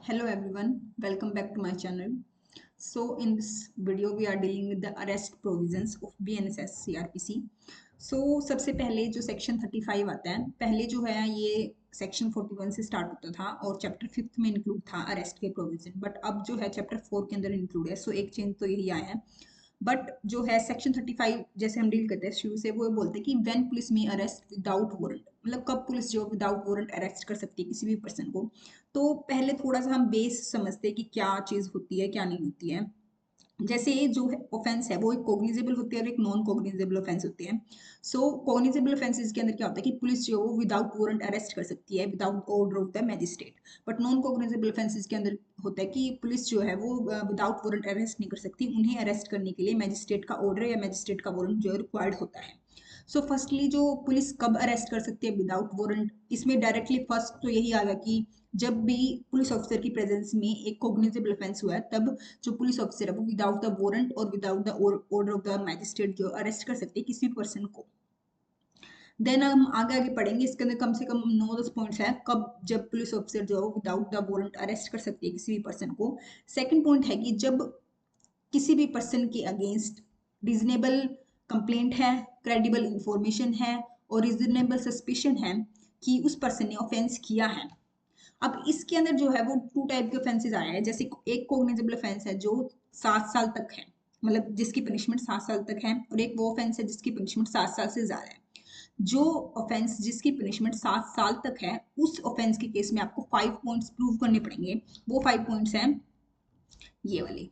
Hello everyone, welcome back to my channel. So in this video we are dealing with the arrest provisions of BNSS CRPC. So सबसे पहले जो section 35 आता है, पहले जो है ये सेक्शन 41 से स्टार्ट होता था और चैप्टर 5 में इंक्लूड था अरेस्ट के प्रोविजन, बट अब जो है चैप्टर 4 के अंदर इंक्लूड है. सो एक चेंज तो यही आया है. बट जो है सेक्शन 35 जैसे हम डील करते हैं शुरू से, वो बोलते हैं कि व्हेन पुलिस में अरेस्ट विदाउट वारंट, मतलब कब पुलिस जो विदाउट वारंट अरेस्ट कर सकती है किसी भी पर्सन को. तो पहले थोड़ा सा हम बेस समझते हैं कि क्या चीज होती है क्या नहीं होती है. जैसे जो ऑफेंस है वो एक कोग्निजेबल होती है और एक नॉन कोग्निजेबल ऑफेंस होती है. सो कोग्निजेबल ऑफेंसेस के अंदर क्या होता है कि पुलिस जो वो विदाउट वारंट अरेस्ट कर सकती है without order of the magistrate. But non cognisable offences के अंदर होता है कि पुलिस जो है वो विदाउट वारंट अरेस्ट नहीं कर सकती, उन्हें अरेस्ट करने के लिए मैजिस्ट्रेट का ऑर्डर या मैजिस्ट्रेट का वारंट जो है रिक्वायर्ड होता है. सो फर्स्टली जो पुलिस कब अरेस्ट कर सकती है विदाउट वारंट, इसमें डायरेक्टली फर्स्ट तो यही आएगा कि जब भी पुलिस ऑफिसर की प्रेजेंस में एक कोग्निजेबल ऑफेंस हुआ है, तब जो पुलिस ऑफिसर है वो विदाउट द वारंट और without the order of the magistrate जो अरेस्ट कर सकते हैं किसी भी पर्सन को. देन हम आगे आगे पढ़ेंगे, इसके अंदर कम से कम 9-10 पॉइंट्स हैं कब जब पुलिस ऑफिसर जो है विदाउट द वारंट अरेस्ट कर सकती है किसी भी पर्सन को. सेकंड पॉइंट है कि जब किसी भी पर्सन के अगेंस्ट रीजनेबल कंप्लेंट है, क्रेडिबल इंफॉर्मेशन है और रीजनेबल सस्पिशन है कि उस पर्सन ने ऑफेंस किया है. अब इसके अंदर जो है वो टू टाइप के ऑफेंसेस आए हैं. जैसे एक कोग्निजेबल ऑफेंस है जो 7 साल तक है, मतलब जिसकी पनिशमेंट 7 साल तक है, और एक वो ऑफेंस है जिसकी पनिशमेंट 7 साल से ज्यादा है. जो ऑफेंस जिसकी पनिशमेंट 7 साल तक है, उस ऑफेंस के केस में आपको 5 पॉइंट्स प्रूव करने पड़ेंगे. वो 5 पॉइंट्स हैं ये वाले.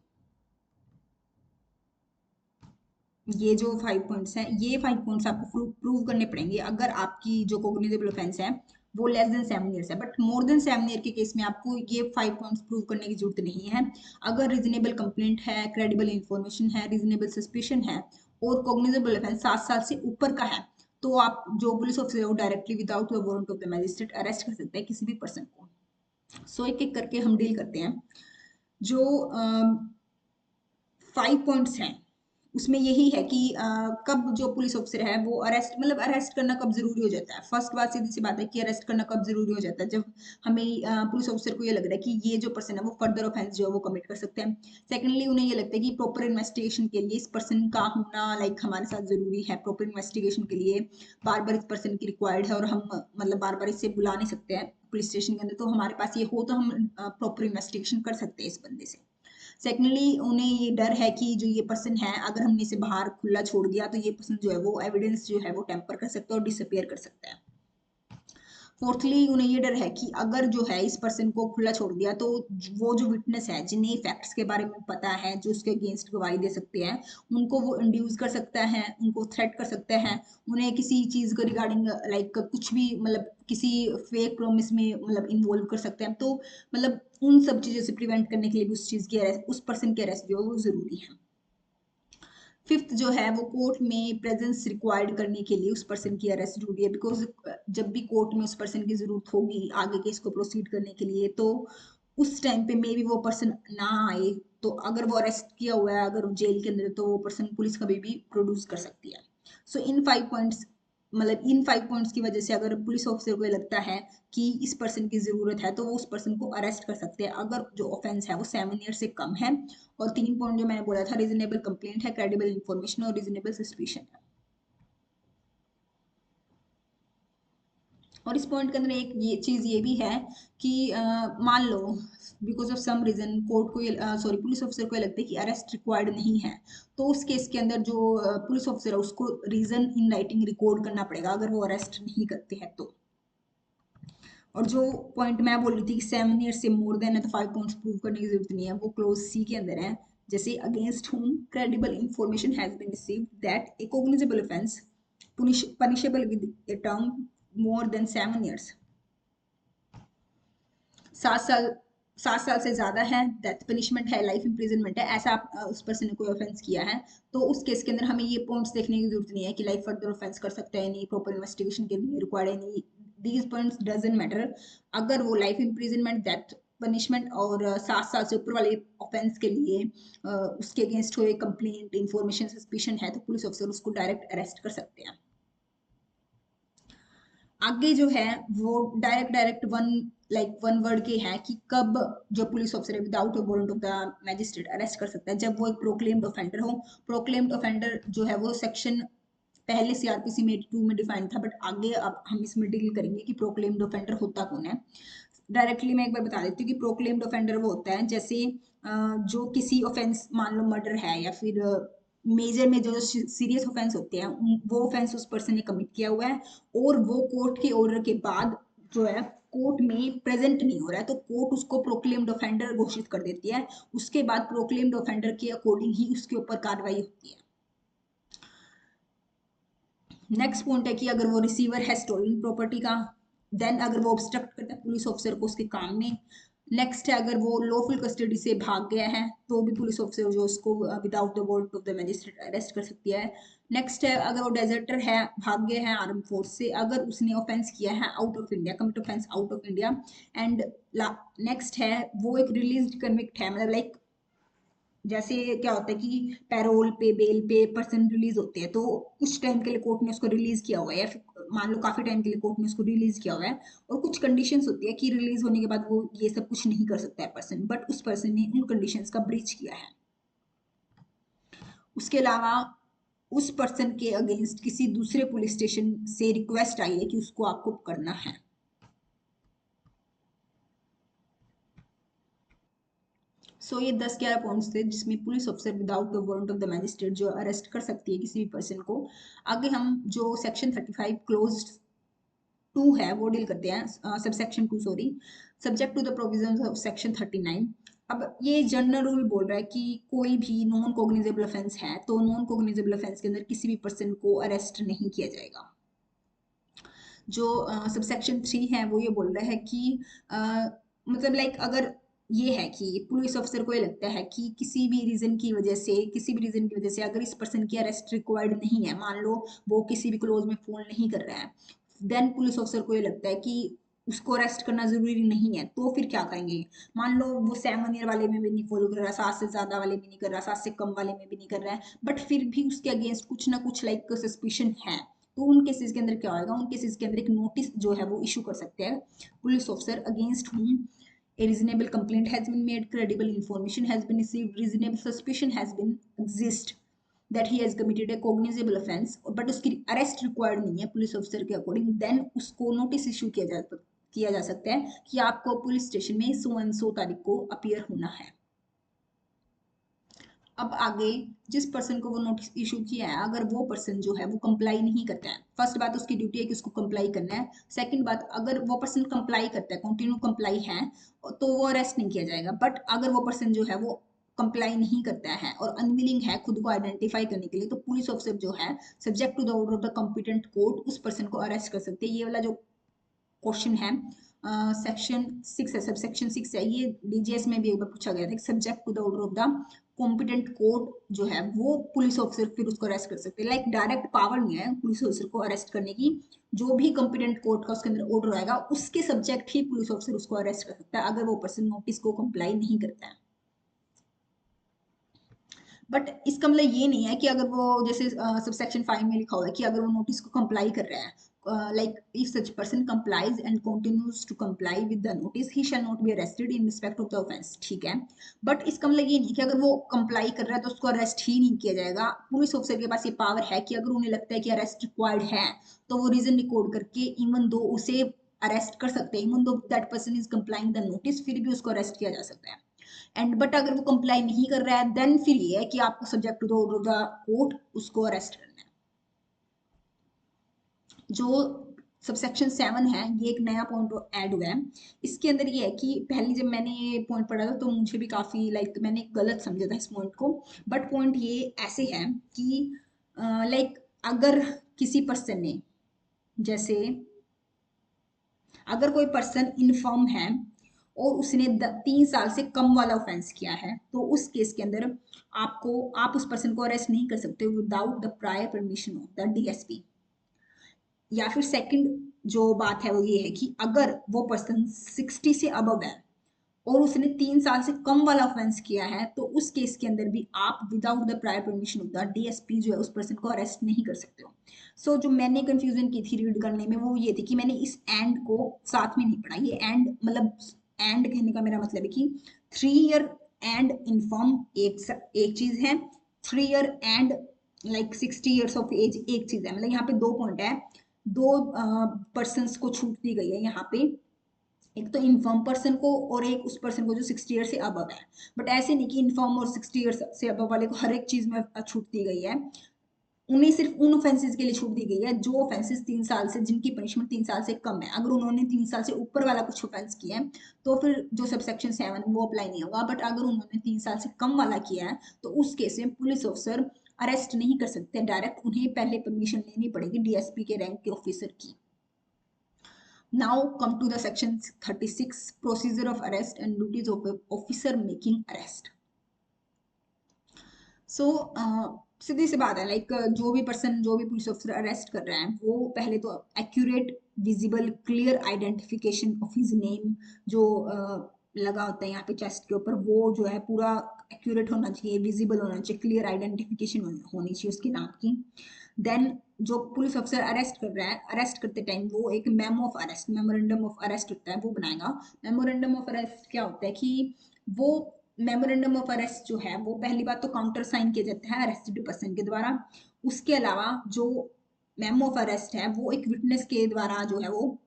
ये जो 5 पॉइंट्स हैं, ये 5 पॉइंट्स आपको प्रूव करने पड़ेंगे अगर आपकी जो कोग्निजेबल ऑफेंस है वो लेस देन 7 ईयर्स है. बट मोर देन 7 ईयर के केस में आपको ये 5 पॉइंट्स प्रूव करने की जरूरत नहीं है. अगर रीजनेबल कंप्लेंट है, क्रेडिबल इंफॉर्मेशन है, रीजनेबल सस्पिशन है और कोग्निजेबल ऑफेंस 7 साल से ऊपर का है, तो आप जो पुलिस ऑफिसर है वो directly without the warrant of the magistrate arrest कर सकते हैं किसी भी पर्सन को. सो एक एक करके हम डील करते हैं. जो 5 पॉइंट्स हैं उसमें यही है कि कब जो पुलिस ऑफिसर है वो अरेस्ट, मतलब अरेस्ट करना कब जरूरी हो जाता है. फर्स्ट बात सीधी सी बात है कि अरेस्ट करना कब जरूरी हो जाता है जब हमें पुलिस ऑफिसर को ये लग रहा है कि ये जो पर्सन है वो फर्दर ऑफेंस जो है वो कमिट कर सकते हैं. सेकेंडली उन्हें ये लगता है कि प्रॉपर इन्वेस्टिगेशन के लिए इस पर्सन का होना लाइक हमारे साथ जरूरी है. प्रॉपर इन्वेस्टिगेशन के लिए बार बार इस पर्सन की रिक्वायर्ड है और हम मतलब बार बार इससे बुला नहीं सकते हैं पुलिस स्टेशन के अंदर. तो हमारे पास ये हो तो हम प्रॉपर इन्वेस्टिगेशन कर सकते हैं इस बंदे से. सेकेंडली उन्हें ये डर है कि जो ये पर्सन है अगर हमने इसे बाहर खुला छोड़ दिया तो ये पर्सन जो है वो एविडेंस जो है वो टेम्पर कर सकता है और डिसअपियर कर सकता है. फोर्थली उन्हें ये डर है कि अगर जो है इस पर्सन को खुला छोड़ दिया तो वो जो विटनेस है जिन्हें फैक्ट्स के बारे में पता है, जो उसके अगेंस्ट गवाही दे सकते हैं, उनको वो इंड्यूस कर सकता है, उनको थ्रेट कर सकते हैं, उन्हें किसी चीज को रिगार्डिंग लाइक कुछ भी मतलब किसी फेक प्रॉमिस में मतलब इन्वॉल्व कर सकते हैं. तो मतलब उन सब चीजों से प्रिवेंट करने के लिए भी उस चीज की अरेस्ट, उस पर्सन की अरेस्ट जो है वो जरूरी है. फिफ्थ जो है वो कोर्ट में प्रेजेंस रिक्वायर्ड करने के लिए उस पर्सन की अरेस्ट जरूरी है. बिकॉज जब भी कोर्ट में उस पर्सन की जरूरत होगी आगे केस को प्रोसीड करने के लिए, तो उस टाइम पे मे बी वो पर्सन ना आए, तो अगर वो अरेस्ट किया हुआ है अगर जेल के अंदर, तो वो पर्सन पुलिस कभी भी प्रोड्यूस कर सकती है. सो इन 5 पॉइंट्स, मतलब इन 5 पॉइंट्स की वजह से अगर पुलिस ऑफिसर को लगता है कि इस पर्सन की जरूरत है तो वो उस पर्सन को अरेस्ट कर सकते हैं अगर जो ऑफेंस है वो 7 ईयर से कम है. और 3 पॉइंट जो मैंने बोला था, रीजनेबल कंप्लेंट है, क्रेडिबल इंफॉर्मेशन और रीजनेबल सस्पिशन है. और इस पॉइंट के अंदर एक ये चीज ये भी है कि मान लो because of some reason court को सॉरी पुलिस ऑफिसर को ये लगता है कि अरेस्ट रिक्वायर्ड नहीं है, तो उस केस के अंदर जो पुलिस ऑफिसर है उसको रीजन इन राइटिंग रिकॉर्ड करना पड़ेगा अगर वो अरेस्ट नहीं करते हैं तो. और जो पॉइंट मैं बोल रही थी कि 7 ईयर से मोर देन है तो 5 पॉइंट्स प्रूव करने की जरूरत नहीं है, वो क्लोज सी के अंदर है. जैसे against whom credible information has been received that a cognizable offence punishable with a term more than 7 years, 7 साल, 7 साल से ज्यादा है, डेथ पनिशमेंट है, लाइफ इंप्रिजनमेंट है, ऐसा आप उस पर्सन ने कोई ऑफेंस किया है, तो उस केस के अंदर हमें ये पॉइंट्स देखने की जरूरत नहीं है कि लाइफ फर्दर ऑफेंस कर सकता है नहीं, प्रॉपर इन्वेस्टिगेशन के लिए रिक्वायर्ड है नहीं. These points doesn't matter. अगर वो लाइफ इंप्रिजनमेंट, डेथ पनिशमेंट और 7 साल से ऊपर वाले ऑफेंस के लिए उसके अगेंस्ट हुए कंप्लेंट, इंफॉर्मेशन, सस्पिशन है, तो पुलिस ऑफिसर उसको डायरेक्ट अरेस्ट कर सकते हैं. आगे जो है वो डायरेक्ट वन वर्ड के है कि कब जो पुलिस ऑफिसर है without a warrant of the magistrate arrest कर सकता है, जब वो एक प्रोक्लेम्ड ऑफेंडर हो। प्रोक्लेम्ड ऑफेंडर जो है वो सेक्शन पहले सीआरपीसी में 82 में डिफाइंड था, बट आगे अब हम इसमें डील करेंगे कि प्रोक्लेम्ड ऑफेंडर होता कौन है। डायरेक्टली मैं एक बार बता देती हूँ कि प्रोक्लेम्ड ऑफेंडर वो होता है जैसे जो किसी ऑफेंस, मान लो मर्डर है या फिर मेजर में जो सीरियस ऑफेंस होते हैं वो ऑफेंस उस पर्सन ने कमिट किया हुआ है और वो कोर्ट के ऑर्डर के बाद जो है कोर्ट में प्रेजेंट नहीं हो रहा है, तो कोर्ट उसको प्रोक्लेम्ड ऑफेंडर घोषित कर देती है। उसके बाद प्रोक्लेम्ड ऑफेंडर के अकॉर्डिंग ही उसके ऊपर कार्रवाई होती है। नेक्स्ट पॉइंट है कि अगर वो रिसीवर है स्टोलन प्रॉपर्टी का, देन अगर वो ऑब्स्ट्रक्ट करता है पुलिस ऑफिसर को उसके काम में। नेक्स्ट है अगर वो लॉफुल कस्टडी से भाग गया है तो भी पुलिस ऑफिसर जो उसको without the warrant of the magistrate arrest कर सकती है। नेक्स्ट है अगर वो डेजर्टर है, भाग गया है आर्म फोर्स से, अगर उसने ऑफेंस किया है out of India, commit offence out of India. And next है वो एक रिलीज कन्विक्ट है, मतलब लाइक जैसे क्या होता है कि पैरोल पे बेल पे पर्सन रिलीज होते हैं, तो कुछ टाइम के लिए कोर्ट ने उसको रिलीज किया हुआ है या फिर मान लो काफी टाइम के लिए कोर्ट ने उसको रिलीज किया हुआ है और कुछ कंडीशंस होती है कि रिलीज होने के बाद वो ये सब कुछ नहीं कर सकता है पर्सन, बट उस पर्सन ने उन कंडीशंस का ब्रीच किया है। उसके अलावा उस पर्सन के अगेंस्ट किसी दूसरे पुलिस स्टेशन से रिक्वेस्ट आई है कि उसको आपको करना है। सो ये 10-11 पॉइंट्स थे जिसमें police officer without the warrant of the magistrate जो अरेस्ट कर सकती है किसी भी पर्सन को। आगे हम जो सेक्शन 35 क्लोज 2 है वो डील करते हैं, sub section 2 sorry, subject to the provisions of section 39। अब ये जनरल रूल बोल रहा है कि कोई भी नॉन कोग्निजेबल ऑफेंस है तो नॉन कोग्निजेबल ऑफेंस के अंदर किसी भी पर्सन को अरेस्ट नहीं किया जाएगा। जो सब सेक्शन 3 है वो ये बोल रहा है कि मतलब लाइक अगर ये है कि पुलिस ऑफिसर को ये लगता है कि किसी भी रीजन की वजह से अगर इस पर्सन की अरेस्ट रिक्वायर्ड नहीं है, मान लो वो किसी भी क्लोज में फॉल नहीं कर रहा है, देन पुलिस ऑफिसर को ये लगता है कि उसको अरेस्ट करना जरूरी नहीं है, तो फिर क्या करेंगे। मान लो वो 7 ईयर वाले में भी नहीं फॉलो कर रहा, 7 से ज्यादा वाले में नहीं कर रहा, 7 से कम वाले में भी नहीं कर रहा है, बट फिर भी उसके अगेंस्ट कुछ ना कुछ लाइक सस्पिशन है, तो उन केसेस के अंदर क्या होगा, उन केसेस के अंदर एक नोटिस जो है वो इशू कर सकते हैं पुलिस ऑफिसर अगेंस्ट हुम a reasonable complaint has been made, credible information has been received, reasonable suspicion has been exist that he has committed a cognizable offense, but उसकी अरेस्ट रिक्वायर्ड नहीं है पुलिस ऑफिसर के according, then उसको notice issue किया जा सकता है कि आपको पुलिस स्टेशन में सो एंड सो तारीख को अपीयर होना है। अब आगे जिस पर्सन को वो नोटिस इशू किया है अगर वो पर्सन जो है वो कंप्लाई नहीं करता है, फर्स्ट बात उसकी ड्यूटी है कि उसको कंप्लाई करना है। सेकंड बात अगर वो पर्सन कंप्लाई करता है, कंटिन्यू कंप्लाई है, तो वो अरेस्ट नहीं किया जाएगा। बट अगर वो पर्सन जो है वो कंप्लाई नहीं करता है और अनविलिंग है खुद को आइडेंटिफाई करने के लिए, तो पुलिस ऑफिसर जो है subject to the order of the competent court उस पर्सन को अरेस्ट कर सकते हैं। ये वाला जो क्वेश्चन है सेक्शन 6 है, सब सेक्शन 6 है, ये डीजीएस में भी एक बार पूछा गया था कि subject to the order of the competent court जो है वो पुलिस ऑफिसर फिर उसको अरेस्ट कर सकते हैं। लाइक डायरेक्ट पावर नहीं है पुलिस ऑफिसर को अरेस्ट करने की, जो भी कॉम्पिटेंट कोर्ट का उसके अंदर ऑर्डर आएगा उसके सब्जेक्ट ही पुलिस ऑफिसर उसको अरेस्ट कर सकता है अगर वो पर्सन नोटिस को कंप्लाई नहीं करता है। बट इसका मतलब ये नहीं है कि अगर वो जैसे सब सेक्शन 5 में लिखा हुआ है कि अगर वो नोटिस को कंप्लाई कर रहा है, like if such person complies and continues to comply with the notice he shall not be arrested in respect of the offence, ठीक है। बट इसका मतलब ये नहीं कि अगर वो कंप्लाई कर रहा है तो उसको अरेस्ट ही नहीं किया जाएगा। पुलिस ऑफिसर के पास ये पावर है कि अगर उन्हें लगता है कि अरेस्ट रिक्वायर्ड है तो वो रीजन रिकॉर्ड करके इवन दो उसे अरेस्ट कर सकते हैं, even though that person is complying the notice, फिर भी उसको अरेस्ट किया जा सकता है। एंड बट अगर वो कंप्लाई नहीं कर रहा है देन फिर ये है कि आपको subject to the order of the court उसको अरेस्ट करना है। जो सबसेक्शन 7 है ये एक नया पॉइंट ऐड हुआ है। इसके अंदर ये है कि पहले जब मैंने ये पॉइंट पढ़ा था तो मुझे भी काफी लाइक मैंने गलत समझा था इस पॉइंट को, बट पॉइंट ये ऐसे है कि लाइक अगर किसी पर्सन ने जैसे अगर कोई पर्सन इन्फॉर्म है और उसने 3 साल से कम वाला ऑफेंस किया है तो उस केस के अंदर आप उस पर्सन को अरेस्ट नहीं कर सकते without the prior permission of the DSP. या फिर सेकंड जो बात है वो ये है कि अगर वो पर्सन 60 से अबव है और उसने 3 साल से कम वाला ऑफेंस किया है, तो उस केस के अंदर भी आप without the prior permission of the DSP जो है उस पर्सन को अरेस्ट नहीं कर सकते हो। सो जो मैंने कंफ्यूजन की थी रीड करने में वो ये थी कि मैंने इस एंड को साथ में नहीं पढ़ा। ये एंड मतलब एंड कहने का मेरा मतलब है कि 3 ईयर एंड इन्फॉर्म एक चीज है, 3 year and like 60 years of age एक चीज है। मतलब यहाँ पे 2 पॉइंट है, दो पर्सन को छूट दी गई है यहाँ पे, एक तो इन्फॉर्म पर्सन को और एक उस पर्सन को जो 60 ईयर से अबव है। बट ऐसे नहीं कि इन्फॉर्म और 60 ईयर से अबव वाले को हर एक चीज में छूट दी गई है, उन्हें सिर्फ उन ऑफेंसेस के लिए छूट दी गई है जो ऑफेंसेस 3 साल से, जिनकी पनिशमेंट 3 साल से कम है। अगर उन्होंने 3 साल से ऊपर वाला कुछ ऑफेंस किया है तो फिर जो सबसेक्शन 7 वो अप्लाई नहीं होगा। बट अगर उन्होंने 3 साल से कम वाला किया है तो उस केस में पुलिस ऑफिसर अरेस्ट नहीं कर सकते डायरेक्ट, उन्हें पहले परमिशन लेनी पड़ेगी डीएसपी के रैंक के ऑफिसर की। Now come to the section 36, procedure of arrest and duties of a officer making arrest. So सीधी सी बात है, लाइक जो भी पर्सन, जो भी पुलिस ऑफिसर अरेस्ट कर रहे हैं वो पहले तो accurate visible clear identification of his name जो लगा होता है यहाँ पे चेस्ट के ऊपर, वो जो है पूरा एक्यूरेट होना चाहिए, विजिबल होना चाहिए, क्लियर आइडेंटिफिकेशन होनी चाहिए उसके नाम की। देन जो पुलिस ऑफिसर अरेस्ट कर रहा है, अरेस्ट करते टाइम वो एक memo of arrest, memorandum of arrest होता है वो बनाएगा। मेमोरेंडम ऑफ अरेस्ट क्या होता है कि वो मेमोरेंडम ऑफ अरेस्ट जो है वो पहली बात तो काउंटर साइन किया जाता है अरेस्टेड पर्सन के द्वारा। उसके अलावा जो मेमो ऑफ अरेस्ट है वो एक विटनेस के द्वारा जो है वो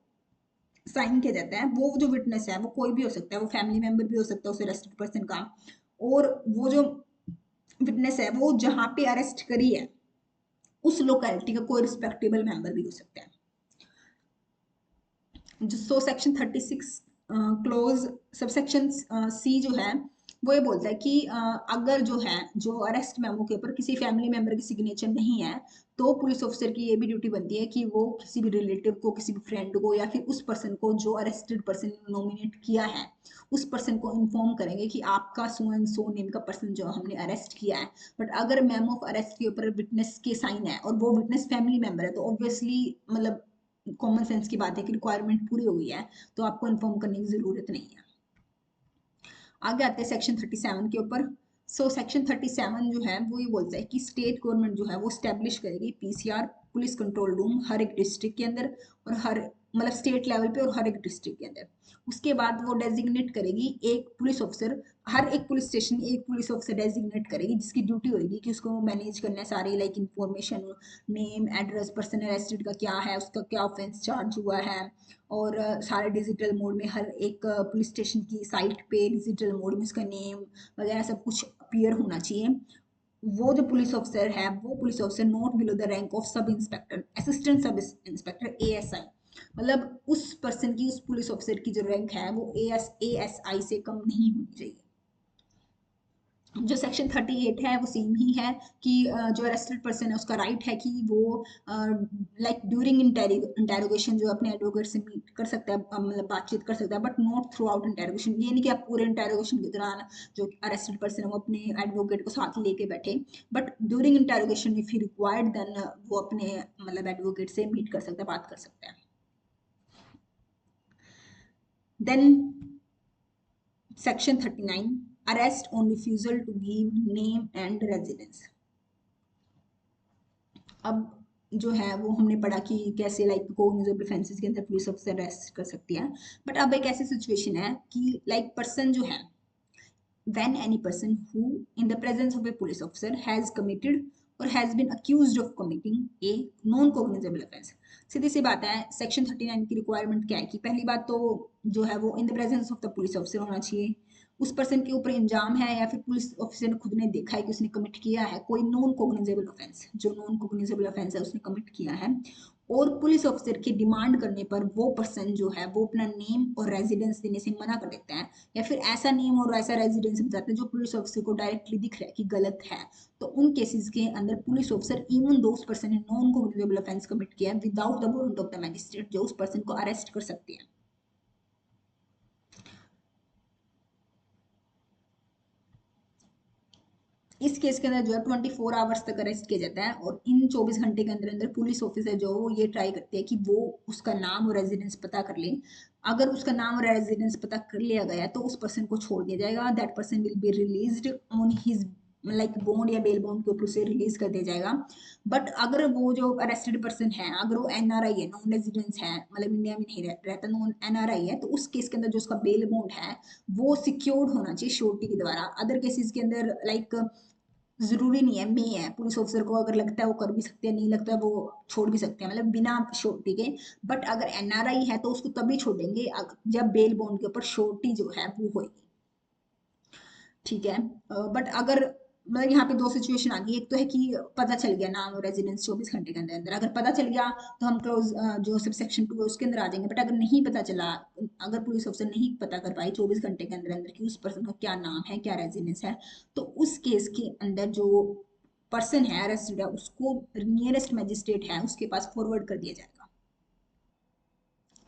साइन किया जाता है। वो जो विटनेस है वो कोई भी हो सकता है, वो फैमिली मेंबर भी हो सकता है उस अरेस्टेड पर्सन का, और वो जो विटनेस है वो जहाँ पे अरेस्ट करी है उस लोकेलिटी का कोई रिस्पेक्टेबल मेंबर भी हो सकता है। सो सेक्शन 36 क्लोज सबसेक्शन सी जो है वो ये बोलता है कि अगर जो है जो अरेस्ट मेमो के ऊपर किसी फैमिली मेंबर की सिग्नेचर नहीं है तो पुलिस ऑफिसर की ये भी ड्यूटी बनती है कि वो किसी भी रिलेटिव को, किसी भी फ्रेंड को या फिर उस पर्सन को जो अरेस्टेड पर्सन नॉमिनेट किया है उस पर्सन को इन्फॉर्म करेंगे कि आपका सो एंड सो नेम का पर्सन जो हमने अरेस्ट किया है। बट अगर मेमो ऑफ अरेस्ट के ऊपर विटनेस के साइन है और वो विटनेस फैमिली मेंबर है तो ऑब्वियसली मतलब कॉमन सेंस की बात है कि रिक्वायरमेंट पूरी हो गई है तो आपको इन्फॉर्म करने की जरूरत नहीं है। आगे आते हैं सेक्शन 37 के ऊपर। सो सेक्शन 37 जो है वो ये बोलता है कि स्टेट गवर्नमेंट जो है वो स्टैब्लिश करेगी पीसीआर पुलिस कंट्रोल रूम हर एक डिस्ट्रिक्ट के अंदर, और हर मतलब स्टेट लेवल पे और हर एक डिस्ट्रिक्ट के अंदर। उसके बाद वो डेजिग्नेट करेगी एक पुलिस ऑफिसर, हर एक पुलिस स्टेशन एक पुलिस ऑफिसर डेजिग्नेट करेगी जिसकी ड्यूटी होगी कि उसको मैनेज करना है सारी like information, name address, person arrested का क्या है, उसका क्या ऑफेंस चार्ज हुआ है, और सारे डिजिटल मोड में हर एक पुलिस स्टेशन की साइट पे डिजिटल मोड में उसका नेम वगैरह सब कुछ अपीयर होना चाहिए। वो जो पुलिस ऑफिसर है वो police officer not below the rank of sub inspector, assistant sub inspector, ASI. मतलब उस पर्सन की, उस पुलिस ऑफिसर की जो रैंक है वो एएसआई से कम नहीं होनी चाहिए। जो सेक्शन 38 है वो सेम ही है कि जो अरेस्टेड पर्सन है उसका राइट है कि वो लाइक ड्यूरिंग इंटेरोगेशन जो अपने एडवोकेट से मीट कर सकता है, मतलब बातचीत कर सकता है, but not through out interrogation. ये नहीं कि आप पूरे इंटेरोगेशन के दौरान जो अरेस्टेड पर्सन है वो अपने एडवोकेट को साथ लेके बैठे, but during interrogation if he required then वो अपने मतलब एडवोकेट से मीट कर सकता है, बात कर सकता है। Then section 39, arrest on refusal to give name and residence. अब जो है वो हमने पढ़ा कि कैसे लाइक कॉग्निजेबल ऑफेंसेस के अंदर पुलिस ऑफिसर अरेस्ट कर सकती है। बट अब एक ऐसी सिचुएशन है कि लाइक पर्सन जो है, when any person who in the presence of a police officer has committed or has been accused of committing a non cognizable offense। सीधी सी बात है, सेक्शन 39 की रिक्वायरमेंट क्या है कि पहली बात तो जो है वो in the presence of the police officer होना चाहिए, उस पर्सन के ऊपर इंजाम है या फिर पुलिस ऑफिसर ने खुद ने देखा है कि उसने कमिट किया है कोई नॉन कोग्निजेबल ऑफेंस, जो नॉन कोग्निजेबल ऑफेंस है उसने कमिट किया है, और पुलिस ऑफिसर के डिमांड करने पर वो पर्सन जो है वो अपना नेम और रेजिडेंस देने से मना कर देता है, या फिर ऐसा नेम और ऐसा रेजिडेंस बताते हैं जो पुलिस ऑफिसर को डायरेक्टली दिख रहा है कि गलत है, तो उन केसेस के अंदर पुलिस ऑफिसर इवन दो उस पर्सन ने नॉन कोग्निजेबल ऑफेंस कमिट किया है without the warrant of the magistrate जो उस पर्सन को अरेस्ट कर सकते हैं। इस केस के अंदर जो है 24 आवर्स तक अरेस्ट किया जाता है, और इन 24 घंटे के अंदर अंदर पुलिस ऑफिसर जो है वो ये ट्राई करते हैं कि वो उसका नाम और रेजिडेंस पता कर ले। अगर उसका नाम और रेजिडेंस पता कर लिया गया तो उस पर्सन को छोड़ दिया जाएगा, that person will be released on his like bond या बेल बॉन्ड के ऊपर उसे रिलीज कर दिया जाएगा। बट अगर वो जो अरेस्टेड पर्सन है अगर वो एनआरआई है, नॉन रेजिडेंस है, मतलब इंडिया में नहीं रहता, नॉन एनआरआई है, तो उस केस के अंदर जो उसका बेल बॉन्ड है वो सिक्योर्ड होना चाहिए श्योरिटी के द्वारा। अदर केसेस के अंदर लाइक जरूरी नहीं है, मे है, पुलिस ऑफिसर को अगर लगता है वो कर भी सकते हैं, नहीं लगता है वो छोड़ भी सकते हैं, मतलब बिना श्योरिटी के। बट अगर एनआरआई है तो उसको तभी छोड़ेंगे जब बेल बॉन्ड के ऊपर श्योरिटी जो है वो होगी। ठीक है। बट अगर मतलब यहाँ पे दो सिचुएशन आ गई, एक तो है कि पता चल गया नाम और रेजिडेंस 24 घंटे के अंदर अंदर, अगर पता चल गया तो हम क्लोज जो सब सेक्शन 2 है उसके अंदर आ जाएंगे। बट अगर नहीं पता चला, अगर पुलिस ऑफिसर नहीं पता कर पाई 24 घंटे के अंदर अंदर कि उस पर्सन का क्या नाम है क्या रेजिडेंस है, तो उस केस के अंदर जो पर्सन है अरेस्टेड है उसको नियरेस्ट मजिस्ट्रेट है उसके पास फॉरवर्ड कर दिया जाएगा।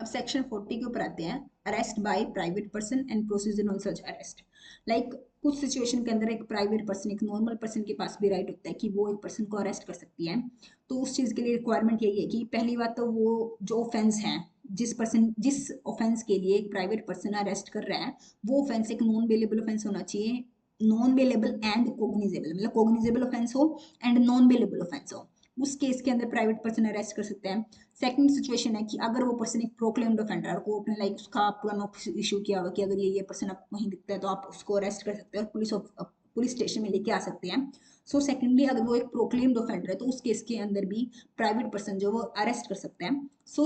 अब सेक्शन 40 के ऊपर आते हैं, arrest by private person and procedure on such arrest. Like कुछ सिचुएशन के अंदर एक प्राइवेट पर्सन, एक नॉर्मल पर्सन के पास भी राइट होता है कि वो एक पर्सन को अरेस्ट कर सकती है। तो उस चीज के लिए रिक्वायरमेंट यही है कि पहली बात तो वो जो ऑफेंस है, जिस ऑफेंस के लिए एक प्राइवेट पर्सन अरेस्ट कर रहा है वो ऑफेंस एक नॉन बेलेबल ऑफेंस होना चाहिए। नॉन बेलेबल एंड कोग्निजेबल, मतलब कोग्निजेबल ऑफेंस हो एंड नॉन बेलेबल ऑफेंस हो, उस केस के अंदर प्राइवेट पर्सन अरेस्ट कर सकते हैं। सेकंड सिचुएशन है कि अगर वो पर्सन एक प्रोक्लेम्ड ऑफेंडर, कोर्ट ने लाइक उसका पूरा नोटिस इशू किया हुआ कि अगर ये पर्सन आप वहीं दिखता है तो आप उसको अरेस्ट कर सकते हैं और पुलिस स्टेशन में लेके आ सकते हैं। सो सेकेंडली अगर वो एक प्रोक्लेम्ड ऑफेंडर है तो उस केस के अंदर भी प्राइवेट पर्सन जो वो अरेस्ट कर सकते हैं। सो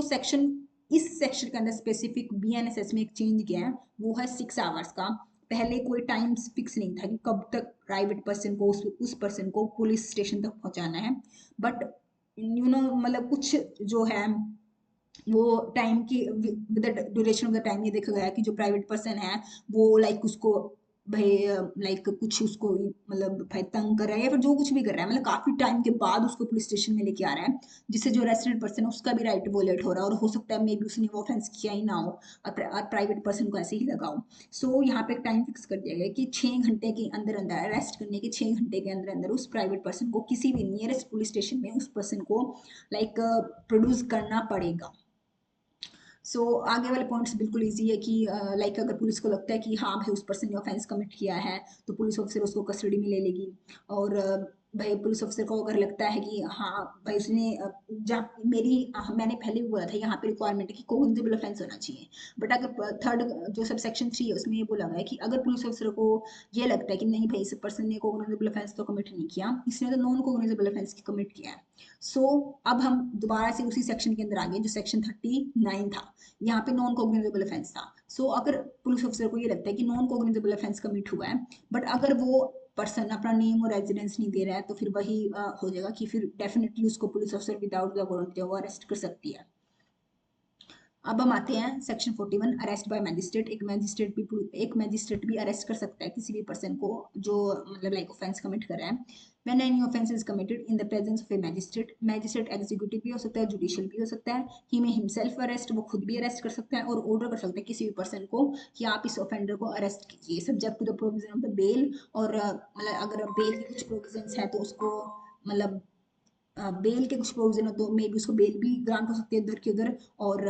इस सेक्शन के अंदर स्पेसिफिक बीएनएसएस में एक चेंज किया है, वो है 6 आवर्स का। पहले कोई टाइम फिक्स नहीं था कि कब तक प्राइवेट पर्सन को उस पर्सन को पुलिस स्टेशन तक पहुंचाना है। बट मतलब कुछ जो है वो टाइम की with the duration of the time ये देखा गया कि जो प्राइवेट पर्सन है वो लाइक उसको भाई लाइक कुछ उसको मतलब भाई तंग कर रहा है या फिर जो कुछ भी कर रहा है, मतलब काफी टाइम के बाद उसको पुलिस स्टेशन में लेके आ रहा है, जिससे जो अरेस्टेड पर्सन है उसका भी राइट वोलेट हो रहा है, और हो सकता है मे बी उसने वो ऑफेंस किया ही ना हो और प्राइवेट पर्सन को ऐसे ही लगाओ। सो यहाँ पे एक टाइम फिक्स कर दिया गया कि 6 घंटे के अंदर अंदर अरेस्ट करने के 6 घंटे के अंदर अंदर उस प्राइवेट पर्सन को किसी भी नियरेस्ट पुलिस स्टेशन में उस पर्सन को लाइक प्रोड्यूस करना पड़ेगा। आगे वाले पॉइंट्स बिल्कुल इजी है कि लाइक अगर पुलिस को लगता है कि हाँ भाई उस पर्सन ने ऑफेंस कमिट किया है तो पुलिस ऑफिसर उसको कस्टडी में ले लेगी। और भाई पुलिस ऑफिसर को अगर लगता है कि हाँ भाई उसने जहाँ मैंने पहले भी बोला था यहाँ पे रिक्वायरमेंट है कि कोग्निजेबल ऑफेंस होना चाहिए। बट अगर थर्ड जो सब सेक्शन 3 है उसमें ये बोला गया है कि अगर पुलिस ऑफिसर को ये लगता है कि नहीं भाई इस पर्सन ने कोग्निजेबल ऑफेंस तो कमिट नहीं किया, इसने तो नॉन कोग्निजेबल ऑफेंस कमिट किया है। अब हम दोबारा से उसी सेक्शन के अंदर आ गए जो सेक्शन 39 था। यहाँ पे नॉन कॉग्निजेबल ऑफेंस था। अगर पुलिस ऑफिसर को ये लगता है कि नॉन कॉग्निजेबल ऑफेंस कमिट हुआ है, बट अगर वो पर्सन अपना नेम और रेजिडेंस नहीं दे रहा है तो फिर वही हो जाएगा कि फिर डेफिनेटली उसको police officer without the warrant वो अरेस्ट कर सकती है। अब हम आते हैं सेक्शन 41, अरेस्ट बाय मैजिस्ट्रेट। एक मैजिस्ट्रेट भी अरेस्ट कर सकता है किसी भी पर्सन को जो मतलब लाइक ऑफेंस कमिट कर रहा है। When any offence is committed in the presence of A magistrate, magistrate executive भी हो सकता है, जुडिशियल भी हो सकता है, ही में हिमसेल्फ अरेस्ट, वो खुद भी अरेस्ट कर सकता है और ऑर्डर कर सकता है किसी भी पर्सन को कि आप इस ऑफेंडर को अरेस्ट कीजिए, subject to the provision of the bail. और मतलब अगर बेल की कुछ प्रोविजंस है तो उसको मतलब बेल के कुछ प्रोविजन हो तो मे बी उसको बेल भी ग्रांट हो सकती है उधर की उधर। और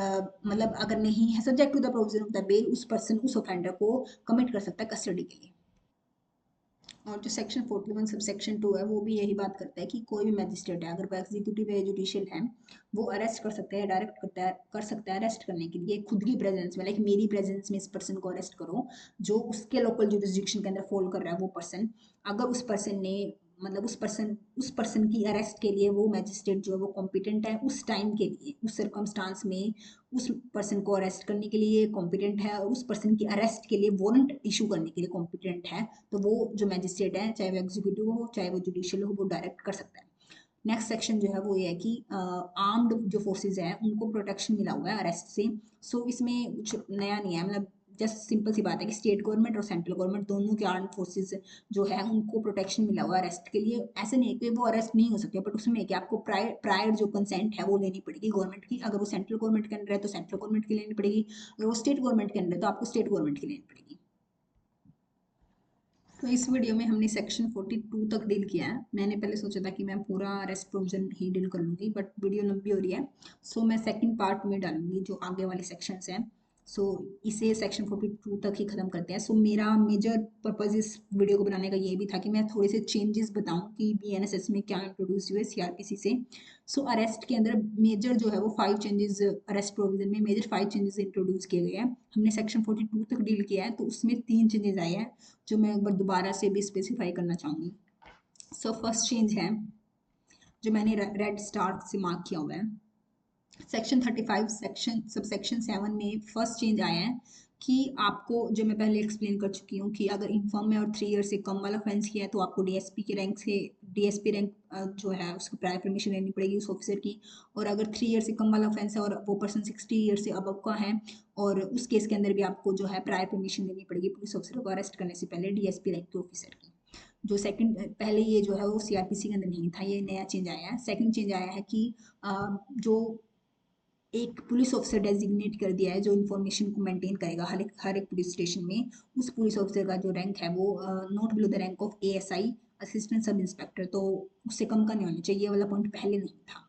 मतलब अगर नहीं है subject to the provision of the bail, उस पर्सन उस ऑफेंडर को कमिट कर सकता है कस्टडी के लिए। और जो सेक्शन 41 सब सेक्शन 2 है वो भी यही बात करता है कि कोई भी मैजिस्ट्रेट है अगर वो एग्जीक्यूटिव या जुडिशियल है वो अरेस्ट कर सकता है, डायरेक्ट कर सकता है अरेस्ट करने के लिए खुद की प्रेजेंस में, लाइक मेरी प्रेजेंस में इस पर्सन को अरेस्ट करो जो उसके लोकल जुरिस्डिक्शन के अंदर फॉल कर रहा है वो पर्सन। अगर उस पर्सन ने मतलब उस पर्सन की अरेस्ट के लिए वो मैजिस्ट्रेट जो है वो कॉम्पिटेंट है उस टाइम के लिए, उस सर्कमस्टांस में उस पर्सन को अरेस्ट करने के लिए कॉम्पिटेंट है और उस पर्सन की अरेस्ट के लिए वारंट इशू करने के लिए कॉम्पिटेंट है, तो वो जो मैजिस्ट्रेट है चाहे वो एग्जीक्यूटिव हो चाहे वो जुडिशियल हो वो डायरेक्ट कर सकता है। नेक्स्ट सेक्शन जो है वो ये है कि आर्म्ड जो फोर्सेज है उनको प्रोटेक्शन मिला हुआ है अरेस्ट से। इसमें कुछ नया नहीं है, मतलब जस्ट सिंपल सी बात है कि स्टेट गवर्नमेंट और सेंट्रल गवर्नमेंट दोनों के आर्म्ड फोर्सेज जो है उनको प्रोटेक्शन मिला हुआ है अरेस्ट के लिए। ऐसे नहीं है कि वो अरेस्ट नहीं हो सकते, बट उसमें कि आपको प्रायर जो कंसेंट है वो लेनी पड़ेगी गवर्नमेंट की। अगर वो सेंट्रल गवर्नमेंट के अंदर है तो सेंट्रल गवर्नमेंट की लेनी पड़ेगी, अगर वो स्टेट गवर्नमेंट के अंदर है तो आपको स्टेट गवर्नमेंट की लेनी पड़ेगी। तो इस वीडियो में हमने सेक्शन 42 तक डील किया है। मैंने पहले सोचा था कि मैं पूरा अरेस्ट प्रोविजन ही डील कर लूँगी, बट वीडियो लंबी हो रही है, सो मैं सेकंड पार्ट में डालूंगी जो आगे वाले सेक्शंस हैं। सो इसे सेक्शन 42 तक ही ख़त्म करते हैं। सो मेरा मेजर पर्पज़ इस वीडियो को बनाने का ये भी था कि मैं थोड़े से चेंजेस बताऊं कि बीएनएसएस में क्या इंट्रोड्यूस हुए सीआरपीसी से। सो अरेस्ट के अंदर मेजर जो है वो 5 चेंजेस, अरेस्ट प्रोविजन में मेजर 5 चेंजेस इंट्रोड्यूस किए गए हैं। हमने सेक्शन 42 तक डील किया है, तो उसमें 3 चेंजेस आए हैं जो मैं एक बार दोबारा से भी स्पेसिफाई करना चाहूँगी। सो फर्स्ट चेंज है जो मैंने रेड स्टार से मार्क किया हुआ है, सेक्शन 35 सेक्शन सब सेक्शन 7 में फर्स्ट चेंज आया है कि आपको, जो मैं पहले एक्सप्लेन कर चुकी हूँ, कि अगर इन्फॉर्म में और 3 ईयर से कम वाला ऑफेंस किया है तो आपको डीएसपी के रैंक से, डीएसपी रैंक जो है उसको प्रायर परमिशन लेनी पड़ेगी उस ऑफिसर की। और अगर 3 ईयर से कम वाला ऑफेंस है और वो पर्सन 60 ईयर से अबव का है, और उस केस के अंदर भी आपको जो है प्रायर परमिशन लेनी पड़ेगी पुलिस ऑफिसर को अरेस्ट करने से पहले डीएसपी रैंक के ऑफिसर की। जो सेकंड, पहले ये जो है वो सीआरपीसी के अंदर नहीं था, ये नया चेंज आया है। सेकंड चेंज आया है कि जो एक पुलिस ऑफिसर डेजिग्नेट कर दिया है जो इन्फॉर्मेशन को मेंटेन करेगा हर एक पुलिस स्टेशन में, उस पुलिस ऑफिसर का जो रैंक है वो not below the rank of ASI, assistant sub inspector, तो उससे कम का नहीं होना चाहिए। ये वाला पॉइंट पहले नहीं था।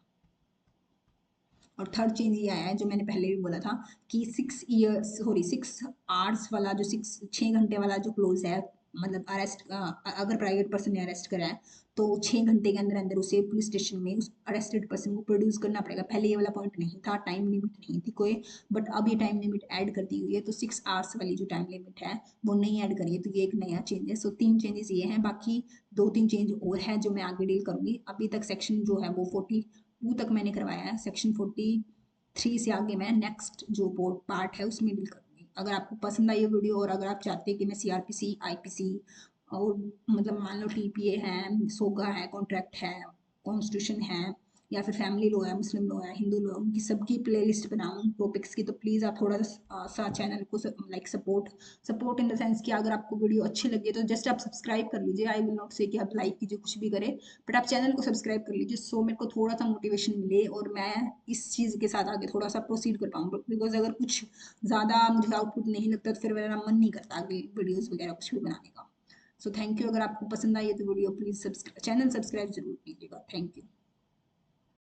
और थर्ड चेंज ये आया है जो मैंने पहले भी बोला था कि 6 आवर्स वाला, जो 6 घंटे वाला जो क्लोज है, मतलब अरेस्ट, अगर प्राइवेट पर्सन ने अरेस्ट करा है तो 6 घंटे के अंदर अंदर उसे पुलिस स्टेशन में उस अरेस्टेड पर्सन को प्रोड्यूस करना पड़ेगा। पहले ये वाला पॉइंट नहीं था, टाइम लिमिट नहीं थी कोई, बट अब ये टाइम लिमिट ऐड कर दी हुई है, तो 6 आवर्स वाली जो टाइम लिमिट है वो नहीं ऐड करी है, तो ये एक नया चेंज है। सो 3 चेंजेस ये हैं, बाकी 2-3 चेंज और है जो मैं आगे डील करूंगी। अभी तक सेक्शन जो है वो 42 तक मैंने करवाया है, सेक्शन 43 से आगे मैं नेक्स्ट जो बोर्ड पार्ट है उसमें डील करूंगी। अगर आपको पसंद आई ये वीडियो और अगर आप चाहते हैं कि मैं सीआरपीसी, आईपीसी और मतलब मान लो टीपीए है, सोगा है, कॉन्ट्रैक्ट है, कॉन्स्टिट्यूशन है, या फिर फैमिली लॉ है, मुस्लिम लॉ है, हिंदू लॉ, उनकी सबकी प्लेलिस्ट बनाऊं टॉपिक्स की, तो प्लीज़ आप थोड़ा सा चैनल को like support in the sense कि अगर आपको वीडियो अच्छी लगे तो जस्ट आप सब्सक्राइब कर लीजिए। आई विल नॉट से कि आप लाइक कीजिए, कुछ भी करें, बट आप चैनल को सब्सक्राइब कर लीजिए, सो मेरे को थोड़ा सा मोटिवेशन मिले और मैं इस चीज़ के साथ आगे थोड़ा सा प्रोसीड कर पाऊँ। बिकॉज अगर कुछ ज़्यादा मुझे आउटपुट नहीं लगता तो फिर मेरा मन नहीं करता आगे वीडियोज़ वगैरह कुछ भी बनाने का। So thank you. अगर आपको पसंद आई है तो वीडियो प्लीज़ चैनल सब्सक्राइब जरूर कीजिएगा। Thank you.